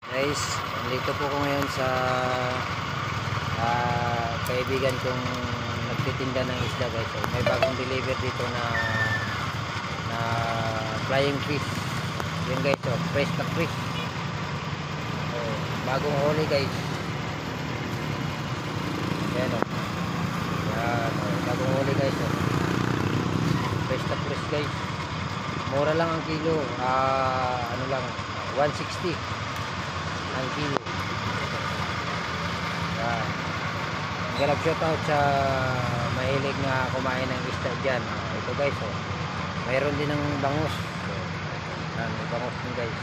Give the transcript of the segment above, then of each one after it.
Guys, nandito po ko ngayon sa kaibigan kong nagtitinda ng isda guys. So, may bagong deliver dito na flying fish. Yun guys, so, fresh na fresh. So, bagong huli guys. Yan o. Yan o. Bagong huli guys. So. Fresh na fresh guys. Mura lang ang kilo. Ano lang, 160 ang kilo. Yan. Galap shoutout sa mahilig na kumain ng isda dyan. Ito guys, oh. Mayroon din ng bangus. So, yan, may bangus din guys.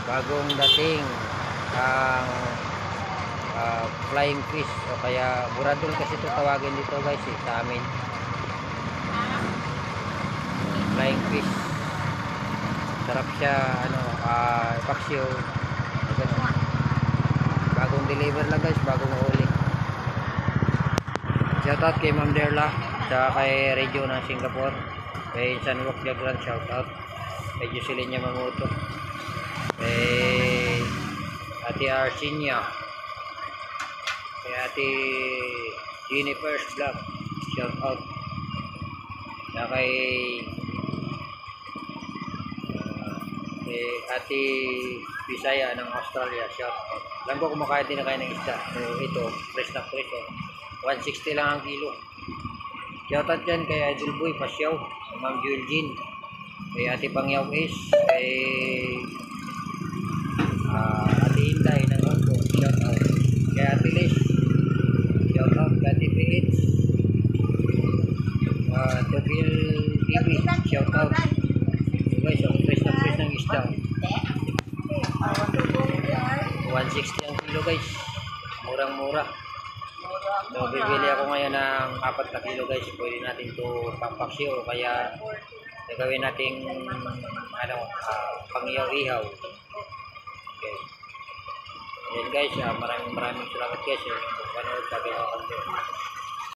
Bagong dating ang flying fish o kaya buradol kasi ito tawagin dito guys sa amin. Flying fish. Sarap siya, paksyo. Bagong deliver lang guys, bagong huli. Shoutout kay Ma'am Derla, tsaka kay Regio ng Singapore, kay Sanwok Jagran, shoutout kay Juselinia Mamuto, kay Ate Arsinia, kay Ate Jennifer's Vlog, shoutout, tsaka kay Ate Bisaya ng Australia, shoutout. Alam ko kumakain din na kayo ng isda. So ito, fresh na fresh. 160 lang ang kilo. Shoutout dyan kay Idol Boy Pasyaw, Ma'am Julgin, kay Ate Pangyaw Is, kay Ate Inday ng Hongko, shoutout. Kay Ate Liz, shoutout. Kay Ate PH, Topil TV, shoutout. So guys, fresh na fresh ng isda. 160 ang kilo guys, murang mura. So bibili ako ngayon ng 4 na kilo guys. Pwede natin to pampaksyo o kaya gagawin nating pangyaw-ihaw. Okay, yan guys, maraming salamat guys sa panonood sa video.